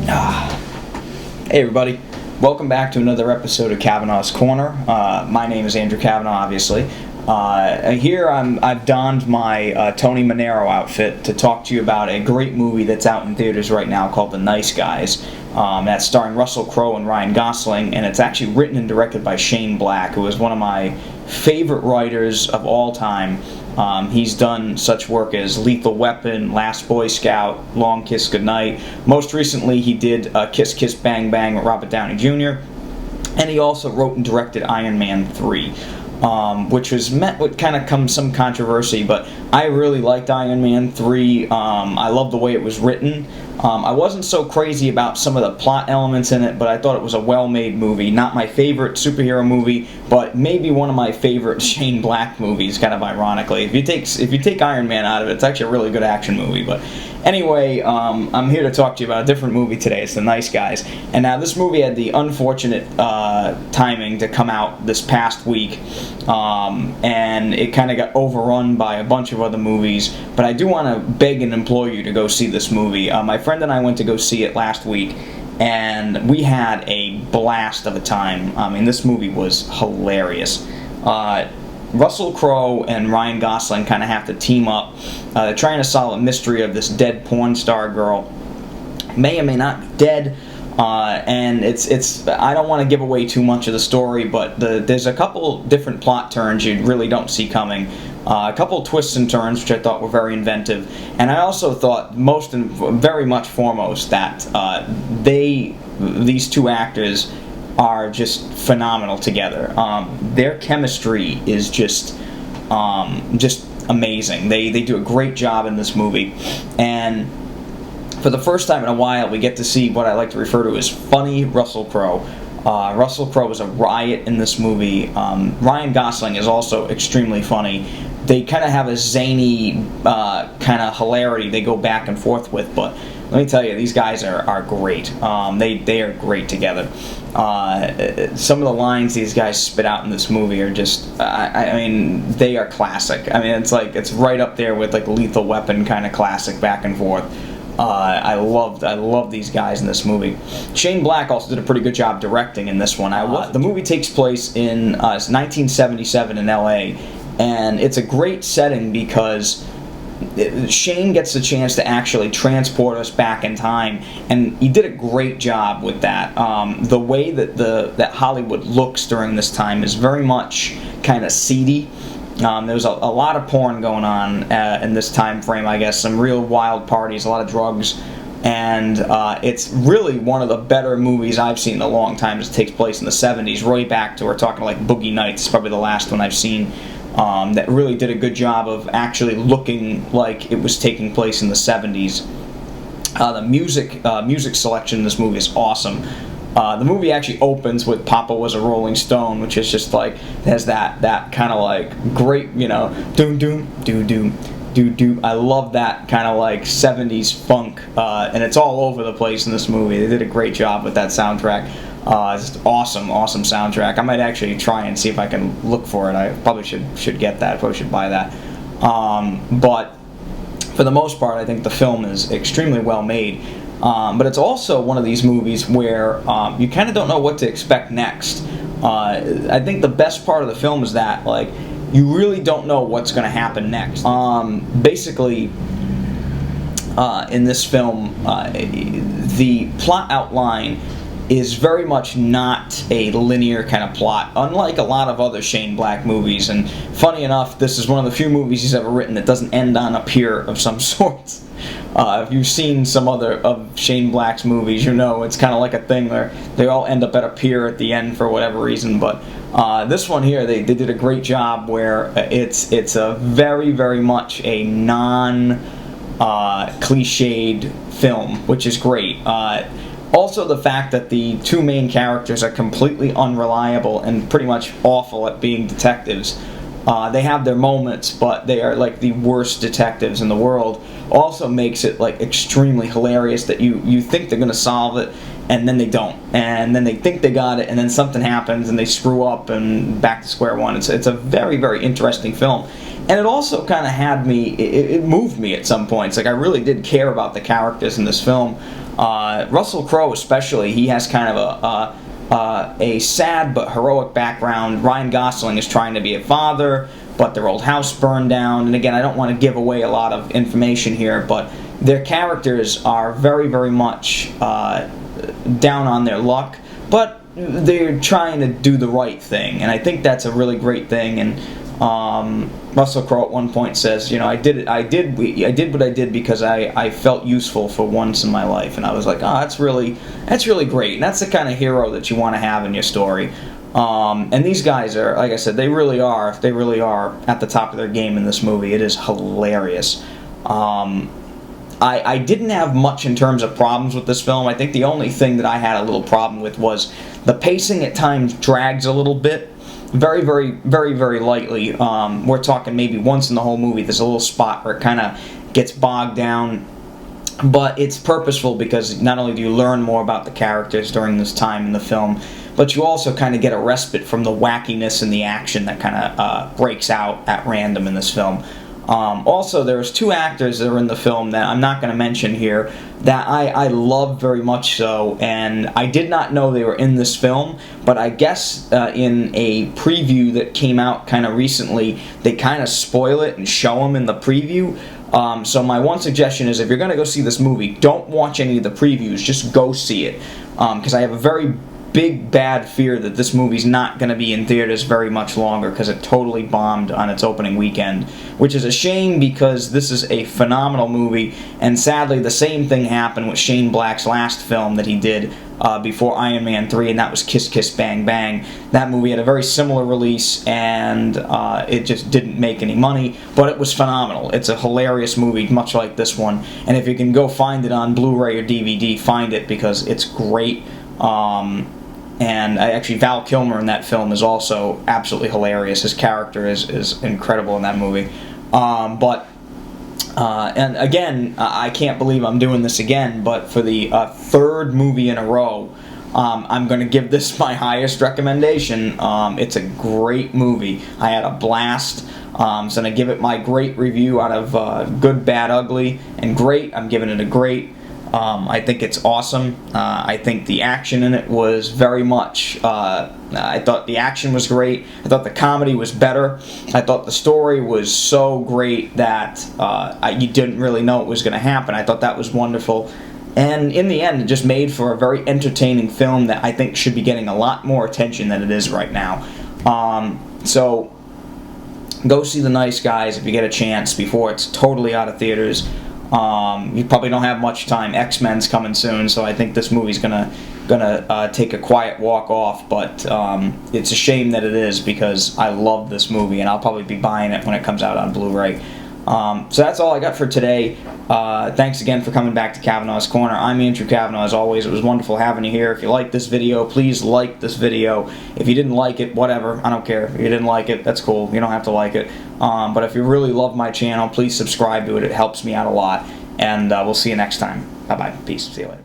Hey everybody, welcome back to another episode of Kavanaugh's Corner. My name is Andrew Kavanaugh, obviously. Here I've donned my Tony Manero outfit to talk to you about a great movie that's out in theaters right now called The Nice Guys. That's starring Russell Crowe and Ryan Gosling, and it's actually written and directed by Shane Black, who is one of my favorite writers of all time. He's done such work as Lethal Weapon, Last Boy Scout, Long Kiss Goodnight. Most recently, he did Kiss Kiss Bang Bang with Robert Downey Jr., and he also wrote and directed Iron Man 3. Which was met with kind of some controversy, but I really liked Iron Man 3. I loved the way it was written. I wasn't so crazy about some of the plot elements in it, but I thought it was a well-made movie. Not my favorite superhero movie, but maybe one of my favorite Shane Black movies, kind of ironically. If you take Iron Man out of it, it's actually a really good action movie. But anyway, I'm here to talk to you about a different movie today. It's The Nice Guys. And now this movie had the unfortunate timing to come out this past week, and it kind of got overrun by a bunch of other movies. But I do want to beg and implore you to go see this movie. My friend and I went to go see it last week, and we had a blast of a time. I mean, this movie was hilarious. Russell Crowe and Ryan Gosling kind of have to team up. They're trying to solve a mystery of this dead porn star girl. May or may not be dead. And it's I don't want to give away too much of the story, but there's a couple different plot turns you really don't see coming. A couple twists and turns which I thought were very inventive, and I also thought very much foremost that these two actors are just phenomenal together. Their chemistry is just amazing. They do a great job in this movie, and for the first time in a while, we get to see what I like to refer to as funny Russell Crowe. Russell Crowe is a riot in this movie. Ryan Gosling is also extremely funny. They kind of have a zany kind of hilarity they go back and forth with, but let me tell you, these guys are great. They are great together. Some of the lines these guys spit out in this movie are just, I mean, they are classic. I mean, it's right up there with like Lethal Weapon kind of classic back and forth. I love these guys in this movie. Shane Black also did a pretty good job directing in this one. The movie takes place in 1977 in L.A., and it's a great setting because Shane gets the chance to actually transport us back in time, and he did a great job with that. The way that Hollywood looks during this time is very much kind of seedy. There's a lot of porn going on in this time frame, I guess. Some real wild parties, a lot of drugs, and it's really one of the better movies I've seen in a long time. It takes place in the 70s, right back to, we're talking like Boogie Nights, probably the last one I've seen, that really did a good job of actually looking like it was taking place in the 70s. The music selection in this movie is awesome. The movie actually opens with "Papa Was a Rolling Stone," which is just like, has that kind of like great, doom doom doo doom doo doo. I love that kind of like 70s funk, and it's all over the place in this movie. They did a great job with that soundtrack. It's just awesome soundtrack. I might actually try and see if I can look for it. I probably should get that. I probably should buy that. But for the most part, I think the film is extremely well made. But it's also one of these movies where you kind of don't know what to expect next. I think the best part of the film is that like you really don't know what's going to happen next. Basically, in this film, the plot outline is very much not a linear kind of plot, unlike a lot of other Shane Black movies. And funny enough, this is one of the few movies he's ever written that doesn't end on a pier of some sort. If you've seen some other of Shane Black's movies, you know it's kind of like a thing where they all end up at a pier at the end for whatever reason. But this one here, they did a great job where it's a very, very much a non-cliched film, which is great. Also, the fact that the two main characters are completely unreliable and pretty much awful at being detectives. They have their moments, but they are like the worst detectives in the world. Also makes it like extremely hilarious that you think they're going to solve it, and then they don't. And then they think they got it, and then something happens, and they screw up, and back to square one. It's a very, very interesting film. And it also kind of had me, it moved me at some points. Like, I really did care about the characters in this film. Russell Crowe especially, he has kind of a sad but heroic background. Ryan Gosling is trying to be a father, but their old house burned down. And again, I don't want to give away a lot of information here, but their characters are very, very much down on their luck, but they're trying to do the right thing, and I think that's a really great thing. And Russell Crowe at one point says, you know, I did what I did because I felt useful for once in my life, and I was like, oh, that's really great, and that's the kind of hero that you want to have in your story. And these guys are, like I said, they really are at the top of their game in this movie. It is hilarious. I didn't have much in terms of problems with this film. I think the only thing that I had a little problem with was the pacing at times drags a little bit. Very, very, very, very lightly. We're talking maybe once in the whole movie, there's a little spot where it kind of gets bogged down. But it's purposeful because not only do you learn more about the characters during this time in the film, but you also kind of get a respite from the wackiness and the action that kind of breaks out at random in this film. Also, there's two actors that are in the film that I'm not going to mention here that I love very much so, and I did not know they were in this film, but I guess in a preview that came out kind of recently, they kind of spoil it and show them in the preview. So my one suggestion is, if you're going to go see this movie, don't watch any of the previews, just go see it, because I have a very big bad fear that this movie's not going to be in theaters very much longer because it totally bombed on its opening weekend, which is a shame because this is a phenomenal movie, and sadly the same thing happened with Shane Black's last film that he did before Iron Man 3, and that was Kiss Kiss Bang Bang. That movie had a very similar release, and it just didn't make any money, but it was phenomenal. It's a hilarious movie, much like this one, and if you can go find it on Blu-ray or DVD, find it because it's great. And actually, Val Kilmer in that film is also absolutely hilarious. His character is incredible in that movie. And again, I can't believe I'm doing this again, but for the third movie in a row, I'm going to give this my highest recommendation. It's a great movie. I had a blast. So I'm going to give it my great review out of Good, Bad, Ugly, and Great. I'm giving it a great. I think it's awesome. I think the action in it was very much, I thought the action was great. I thought the comedy was better. I thought the story was so great that you didn't really know it was going to happen. I thought that was wonderful. And in the end, it just made for a very entertaining film that I think should be getting a lot more attention than it is right now. So go see The Nice Guys if you get a chance before it's totally out of theaters. You probably don't have much time. X-Men's coming soon, so I think this movie's gonna take a quiet walk off, but it's a shame that it is because I love this movie and I'll probably be buying it when it comes out on Blu-ray. So that's all I got for today. Thanks again for coming back to Kavanaugh's Corner. I'm Andrew Kavanaugh. As always, it was wonderful having you here. If you liked this video, please like this video. If you didn't like it, whatever, I don't care. If you didn't like it, that's cool. You don't have to like it. But if you really love my channel, please subscribe to it. It helps me out a lot. And we'll see you next time. Bye-bye. Peace. See you later.